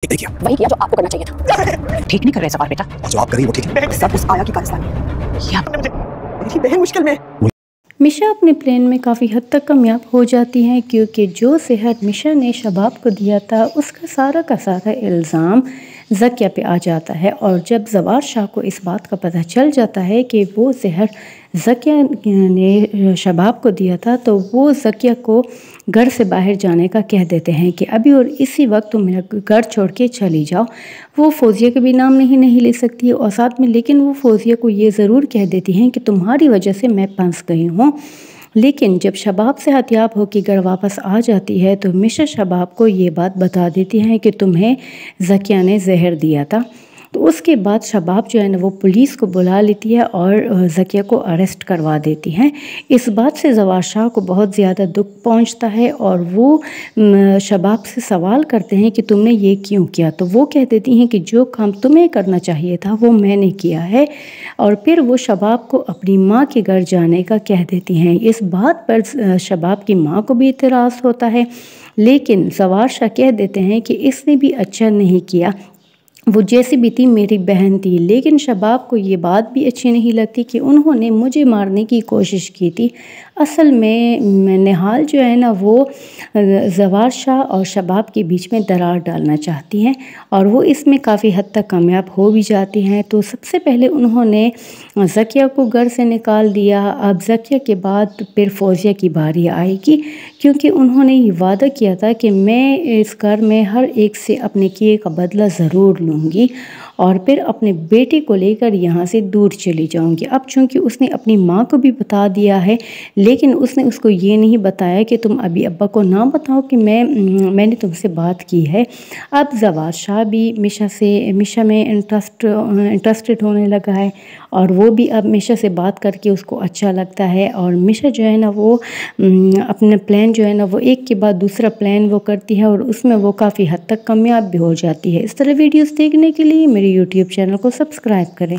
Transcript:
नहीं किया। वही किया जो आपको करना चाहिए था। ठीक नहीं कर रहे सवार बेटा। और जो आप कर रही है वो ठीक है। सब उस आया की कारस्तानी है। ये आपने मुझे मेरी बहन मुश्किल में। मिशा अपने प्लान में काफ़ी हद तक कामयाब हो जाती हैं क्योंकि जो जहर मिशा ने शबाब को दिया था उसका सारा इल्ज़ाम ज़किया पे आ जाता है। और जब जवार शाह को इस बात का पता चल जाता है कि वो जहर ज़किया ने शबाब को दिया था तो वो ज़किया को घर से बाहर जाने का कह देते हैं कि अभी और इसी वक्त तुम मेरा घर छोड़ के चली जाओ। वो फौजिया के भी नाम नहीं ले सकती और साथ में लेकिन वो फौजिया को ये ज़रूर कह देती हैं कि तुम्हारी वजह से मैं फंस गई हूँ। लेकिन जब शबाब से हथियाब होकर घर वापस आ जाती है तो मिशा शबाब को ये बात बता देती हैं कि तुम्हें ज़किया ने जहर दिया था। तो उसके बाद शबाब जो है ना वो पुलिस को बुला लेती है और ज़किया को अरेस्ट करवा देती हैं। इस बात से जवार शाह को बहुत ज़्यादा दुख पहुंचता है और वो शबाब से सवाल करते हैं कि तुमने ये क्यों किया। तो वो कह देती हैं कि जो काम तुम्हें करना चाहिए था वो मैंने किया है। और फिर वो शबाब को अपनी माँ के घर जाने का कह देती हैं। इस बात पर शबाब की माँ को भी इतराज़ होता है, लेकिन जवार शाह कह देते हैं कि इसने भी अच्छा नहीं किया, वो जैसी भी थी मेरी बहन थी। लेकिन शबाब को ये बात भी अच्छी नहीं लगती कि उन्होंने मुझे मारने की कोशिश की थी। असल में निहाल जो है ना वो जवार शाह और शबाब के बीच में दरार डालना चाहती हैं और वो इसमें काफ़ी हद तक कामयाब हो भी जाती हैं। तो सबसे पहले उन्होंने ज़किया को घर से निकाल दिया। अब ज़किया के बाद फिर फौजिया की बारी आएगी क्योंकि उन्होंने ये वादा किया था कि मैं इस घर में हर एक से अपने किए का बदला ज़रूर लूँगी और फिर अपने बेटे को लेकर यहाँ से दूर चली जाऊँगी। अब चूँकि उसने अपनी माँ को भी बता दिया है, लेकिन उसने उसको ये नहीं बताया कि तुम अभी अब्बा को ना बताओ कि मैंने तुमसे बात की है। अब जवार शाह भी मिशा में इंटरेस्टेड होने लगा है और वो भी अब मिशा से बात करके उसको अच्छा लगता है। और मिशा जो है ना वो अपना प्लान जो है ना वो एक के बाद दूसरा प्लान वो करती है और उसमें वो काफ़ी हद तक कामयाब भी हो जाती है। इस तरह वीडियोस देखने के लिए मेरे यूट्यूब चैनल को सब्सक्राइब करें।